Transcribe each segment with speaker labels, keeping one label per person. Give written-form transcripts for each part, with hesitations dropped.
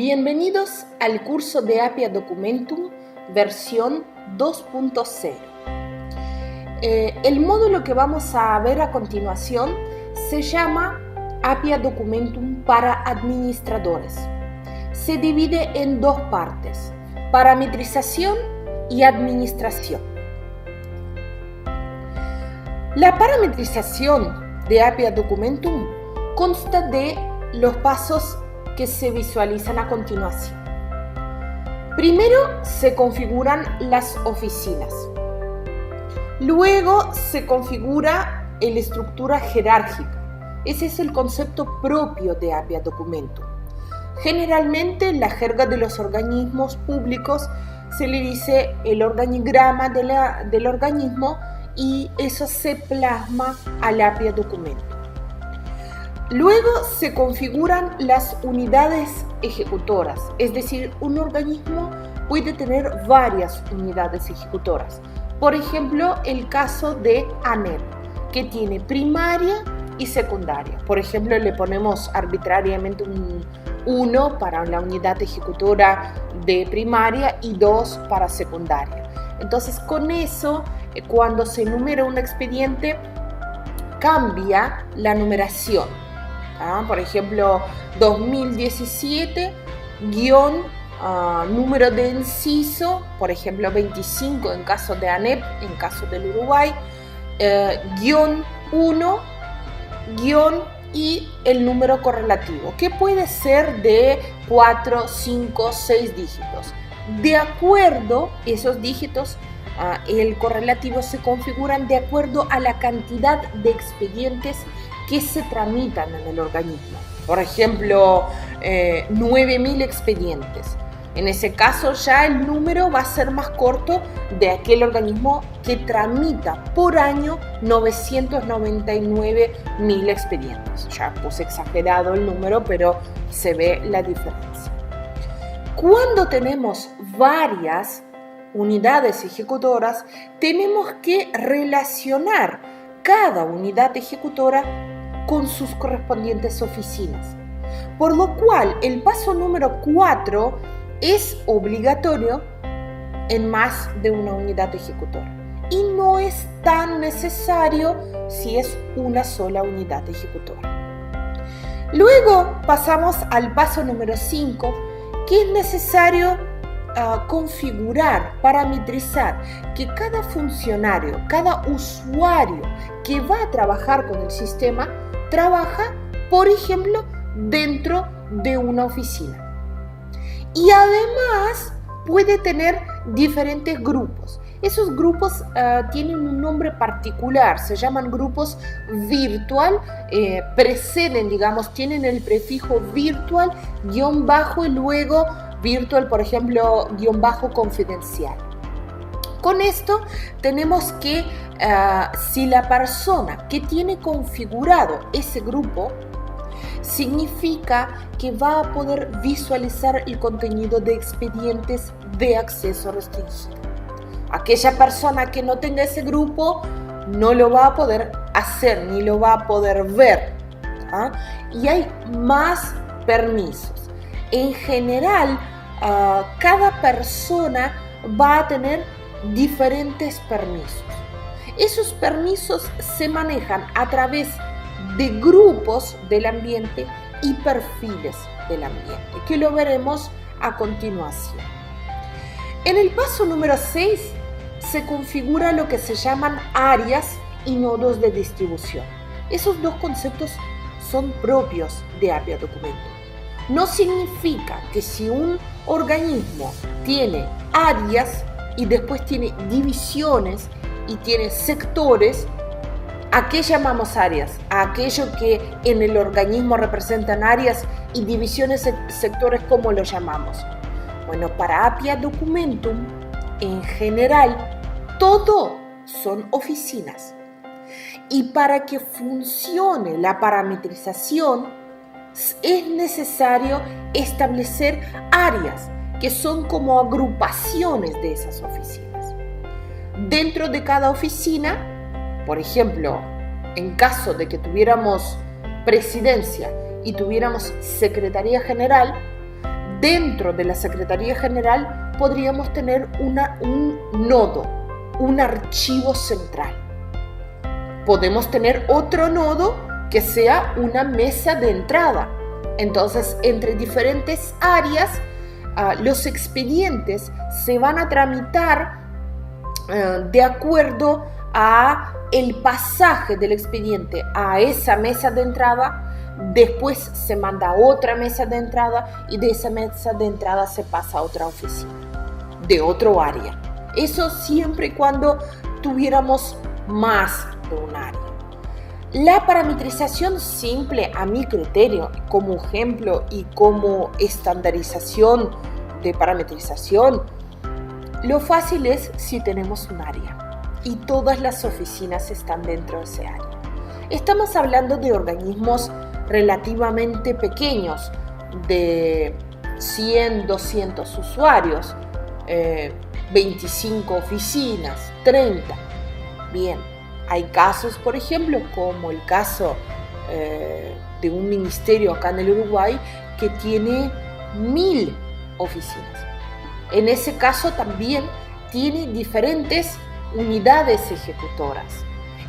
Speaker 1: Bienvenidos al curso de Appia Documentum versión 2.0. El módulo que vamos a ver a continuación se llama Appia Documentum para administradores. Se divide en dos partes, parametrización y administración. La parametrización de Appia Documentum consta de los pasos que se visualizan a continuación. Primero se configuran las oficinas. Luego se configura la estructura jerárquica. Ese es el concepto propio de Appia Documentum. Generalmente en la jerga de los organismos públicos se le dice el organigrama del organismo y eso se plasma al Appia Documentum. Luego se configuran las unidades ejecutoras, es decir, un organismo puede tener varias unidades ejecutoras. Por ejemplo, el caso de ANEP, que tiene primaria y secundaria. Por ejemplo, le ponemos arbitrariamente un 1 para la unidad ejecutora de primaria y 2 para secundaria. Entonces, con eso, cuando se enumera un expediente, cambia la numeración. Por ejemplo, 2017, número de inciso, por ejemplo, 25 en caso de ANEP, en caso del Uruguay, guión 1, y el número correlativo, que puede ser de 4, 5, 6 dígitos. De acuerdo, esos dígitos, el correlativo se configuran de acuerdo a la cantidad de expedientes que se tramitan en el organismo. Por ejemplo, 9.000 expedientes. En ese caso ya el número va a ser más corto de aquel organismo que tramita por año 999.000 expedientes. Ya puse exagerado el número, pero se ve la diferencia. Cuando tenemos varias unidades ejecutoras, tenemos que relacionar cada unidad ejecutora con sus correspondientes oficinas. Por lo cual, el paso número 4 es obligatorio en más de una unidad ejecutora y no es tan necesario si es una sola unidad ejecutora. Luego pasamos al paso número 5, que es necesario configurar, parametrizar que cada funcionario, cada usuario que va a trabajar con el sistema, trabaja, por ejemplo, dentro de una oficina. Y además puede tener diferentes grupos. Esos grupos tienen un nombre particular, se llaman grupos virtual, preceden, digamos, tienen el prefijo virtual, guión bajo y luego virtual, por ejemplo, guión bajo confidencial. Con esto tenemos que si la persona que tiene configurado ese grupo significa que va a poder visualizar el contenido de expedientes de acceso restringido. Aquella persona que no tenga ese grupo no lo va a poder hacer ni lo va a poder ver. Y hay más permisos. En general, cada persona va a tener diferentes permisos. Esos permisos se manejan a través de grupos del ambiente y perfiles del ambiente, que lo veremos a continuación. En el paso número 6 se configura lo que se llaman áreas y nodos de distribución. Esos dos conceptos son propios de Appia Documentum. No significa que si un organismo tiene áreas y después tiene divisiones y tiene sectores, ¿a qué llamamos áreas? A aquello que en el organismo representan áreas y divisiones, sectores, ¿cómo lo llamamos? Bueno, para Appia Documentum, en general, todo son oficinas. Y para que funcione la parametrización, es necesario establecer áreas que son como agrupaciones de esas oficinas. Dentro de cada oficina, por ejemplo, en caso de que tuviéramos presidencia y tuviéramos secretaría general, dentro de la Secretaría General podríamos tener un nodo, un archivo central. Podemos tener otro nodo que sea una mesa de entrada. Entonces, entre diferentes áreas, los expedientes se van a tramitar de acuerdo a el pasaje del expediente a esa mesa de entrada. Después se manda a otra mesa de entrada y de esa mesa de entrada se pasa a otra oficina de otro área. Eso siempre y cuando tuviéramos más de un área. La parametrización simple, a mi criterio, como ejemplo y como estandarización de parametrización, lo fácil es si tenemos un área y todas las oficinas están dentro de ese área. Estamos hablando de organismos relativamente pequeños, de 100, 200 usuarios, 25 oficinas, 30. Bien, hay casos, por ejemplo, como el caso de un ministerio acá en el Uruguay que tiene 1000 oficinas. En ese caso también tiene diferentes unidades ejecutoras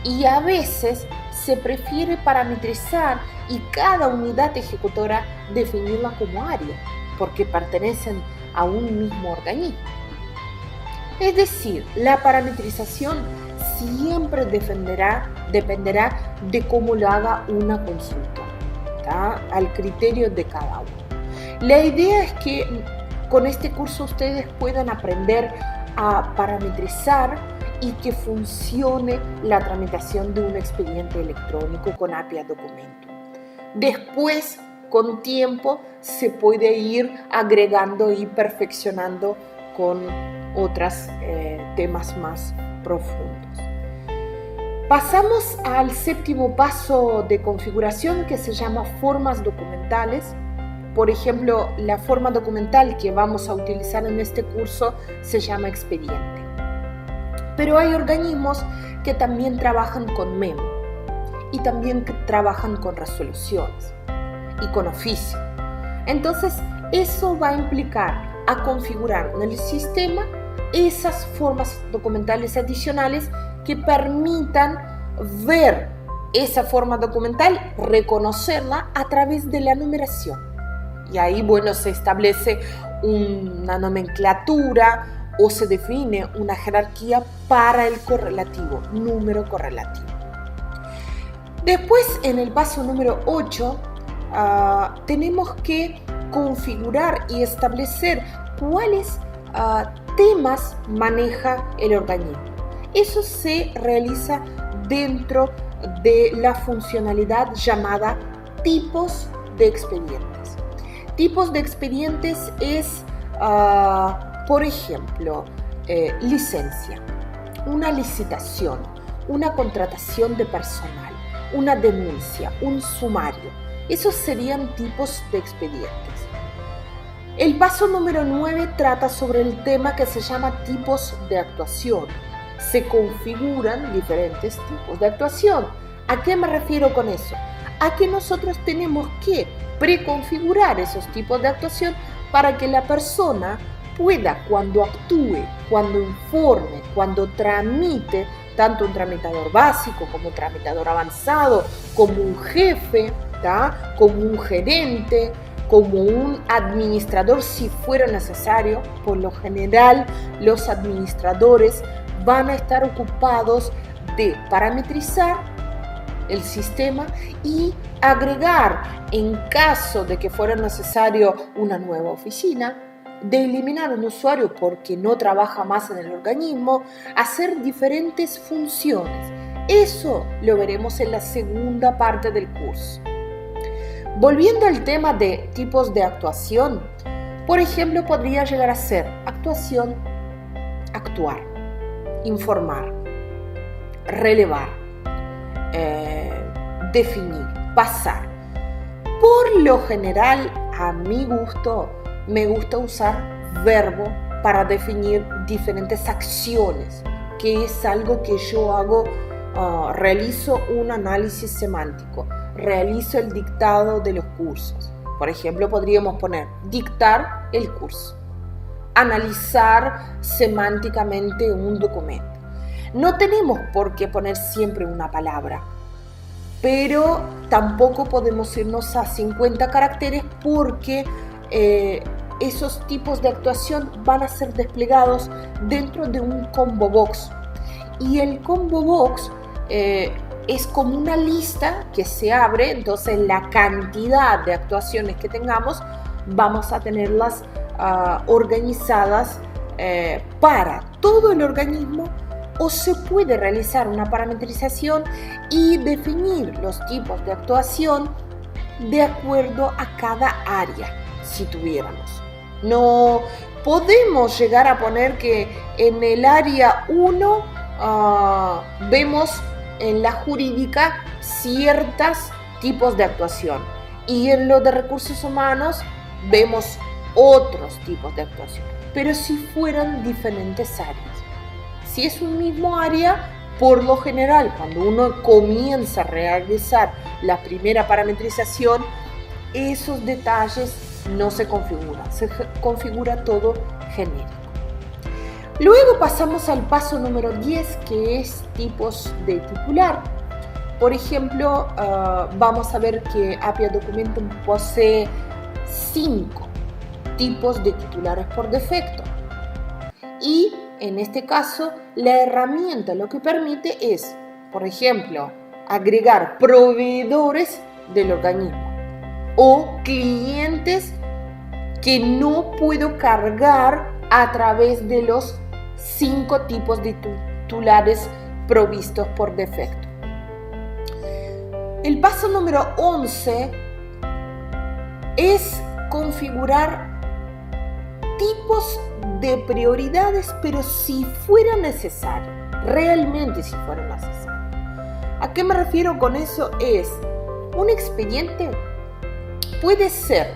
Speaker 1: y a veces se prefiere parametrizar y cada unidad ejecutora definirla como área, porque pertenecen a un mismo organismo. Es decir, la parametrización siempre dependerá de cómo lo haga una consultora, ¿tá? Al criterio de cada uno. La idea es que con este curso ustedes puedan aprender a parametrizar y que funcione la tramitación de un expediente electrónico con API documento. Después, con tiempo, se puede ir agregando y perfeccionando con otros temas más profundos. Pasamos al séptimo paso de configuración que se llama formas documentales. Por ejemplo, la forma documental que vamos a utilizar en este curso se llama expediente. Pero hay organismos que también trabajan con memo y también trabajan con resoluciones y con oficio. Entonces, eso va a implicar a configurar en el sistema esas formas documentales adicionales que permitan ver esa forma documental, reconocerla a través de la numeración. Y ahí, bueno, se establece una nomenclatura o se define una jerarquía para el correlativo, número correlativo. Después, en el paso número 8, tenemos que configurar y establecer cuáles temas maneja el organismo. Eso se realiza dentro de la funcionalidad llamada tipos de expedientes. Tipos de expedientes es, por ejemplo, licencia, una licitación, una contratación de personal, una denuncia, un sumario. Esos serían tipos de expedientes. El paso número 9 trata sobre el tema que se llama tipos de actuación. Se configuran diferentes tipos de actuación. ¿A qué me refiero con eso? A que nosotros tenemos que preconfigurar esos tipos de actuación para que la persona pueda, cuando actúe, cuando informe, cuando tramite, tanto un tramitador básico como un tramitador avanzado, como un jefe, ¿tá? Como un gerente, como un administrador si fuera necesario. Por lo general, los administradores van a estar ocupados de parametrizar el sistema y agregar, en caso de que fuera necesario una nueva oficina, de eliminar un usuario porque no trabaja más en el organismo, hacer diferentes funciones. Eso lo veremos en la segunda parte del curso. Volviendo al tema de tipos de actuación, por ejemplo, podría llegar a ser actuación, actuar, informar, relevar, definir, pasar. Por lo general, a mi gusto, me gusta usar verbo para definir diferentes acciones, que es algo que yo hago, realizo un análisis semántico, realizo el dictado de los cursos. Por ejemplo, podríamos poner dictar el curso, analizar semánticamente un documento. No tenemos por qué poner siempre una palabra, pero tampoco podemos irnos a 50 caracteres porque esos tipos de actuación van a ser desplegados dentro de un combo box. Y el combo box es como una lista que se abre, entonces la cantidad de actuaciones que tengamos vamos a tenerlas organizadas para todo el organismo, o se puede realizar una parametrización y definir los tipos de actuación de acuerdo a cada área, si tuviéramos. No podemos llegar a poner que en el área 1 vemos en la jurídica ciertos tipos de actuación y en lo de recursos humanos vemos otros tipos de actuación, pero si fueran diferentes áreas. Si es un mismo área, por lo general, cuando uno comienza a realizar la primera parametrización, esos detalles no se configuran, se configura todo genérico. Luego pasamos al paso número 10, que es tipos de titular. Por ejemplo, vamos a ver que Appia Documentum posee 5 tipos de titulares por defecto. Y en este caso, la herramienta lo que permite es, por ejemplo, agregar proveedores del organismo o clientes que no puedo cargar a través de los 5 tipos de titulares provistos por defecto. El paso número 11 es configurar tipos de prioridades, pero si fuera necesario, realmente si fuera necesario. ¿A qué me refiero con eso? Es un expediente puede ser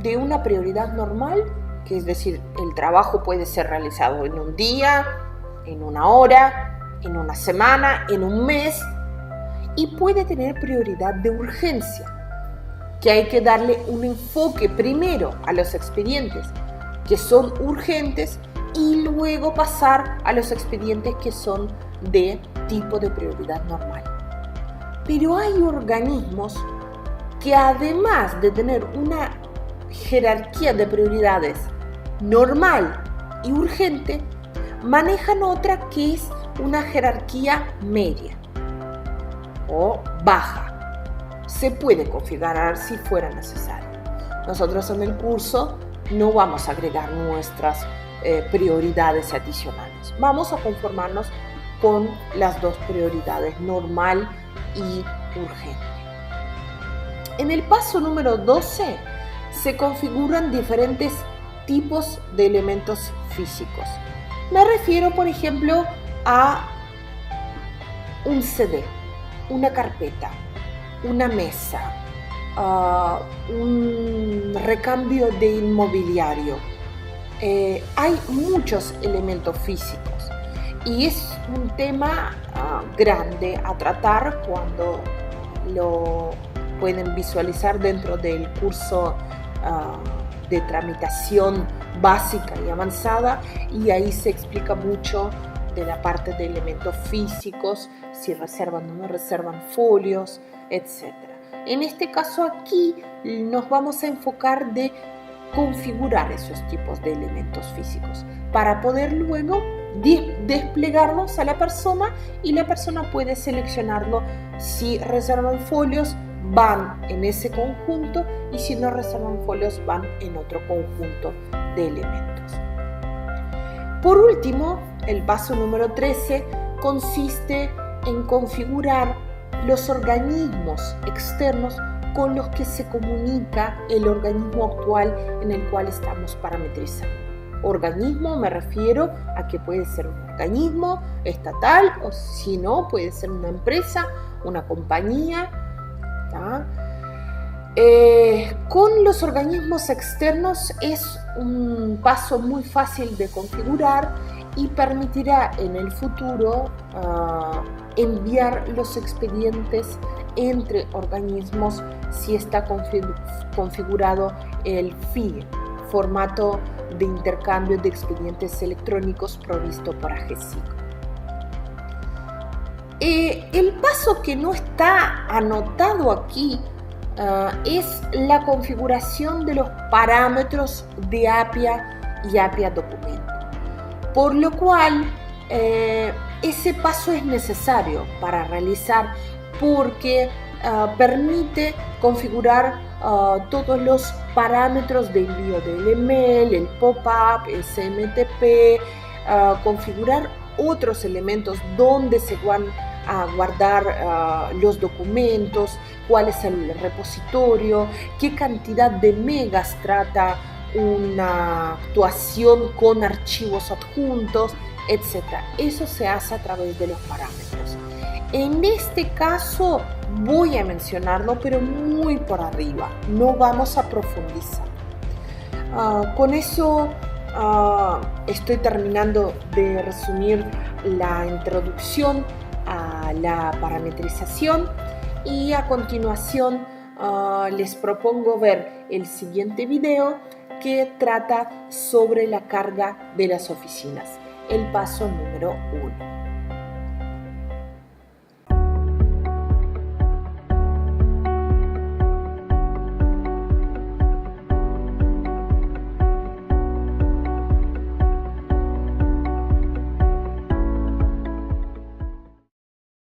Speaker 1: de una prioridad normal, que es decir, el trabajo puede ser realizado en un día, en una hora, en una semana, en un mes, y puede tener prioridad de urgencia, que hay que darle un enfoque primero a los expedientes que son urgentes y luego pasar a los expedientes que son de tipo de prioridad normal. Pero hay organismos que además de tener una jerarquía de prioridades normal y urgente, manejan otra que es una jerarquía media o baja. Se puede configurar si fuera necesario. Nosotros en el curso no vamos a agregar nuestras prioridades adicionales. Vamos a conformarnos con las 2 prioridades, normal y urgente. En el paso número 12 se configuran diferentes tipos de elementos físicos. Me refiero, por ejemplo, a un CD, una carpeta, una mesa, un recambio de inmobiliario. Hay muchos elementos físicos y es un tema grande a tratar cuando lo pueden visualizar dentro del curso de tramitación básica y avanzada, y ahí se explica mucho de la parte de elementos físicos, si reservan o no reservan folios, etc. En este caso aquí nos vamos a enfocar de configurar esos tipos de elementos físicos para poder luego desplegarlos a la persona, y la persona puede seleccionarlo. Si reservan folios van en ese conjunto, y si no reservan folios van en otro conjunto de elementos. Por último, el paso número 13 consiste en configurar los organismos externos con los que se comunica el organismo actual en el cual estamos parametrizando. Organismo me refiero a que puede ser un organismo estatal, o si no, puede ser una empresa, una compañía. Con los organismos externos es un paso muy fácil de configurar y permitirá en el futuro enviar los expedientes entre organismos si está configurado el FIE, formato de intercambio de expedientes electrónicos provisto por AGESIC. El paso que no está anotado aquí es la configuración de los parámetros de APIA y APIA documento, por lo cual ese paso es necesario para realizar porque permite configurar todos los parámetros de envío del email, el pop-up, SMTP, configurar otros elementos donde se van a guardar los documentos, cuál es el repositorio, qué cantidad de megas trata una actuación con archivos adjuntos, etc. Eso se hace a través de los parámetros. En este caso voy a mencionarlo, pero muy por arriba, no vamos a profundizar. Con eso estoy terminando de resumir la introducción a la parametrización y a continuación les propongo ver el siguiente video que trata sobre la carga de las oficinas, el paso número 1.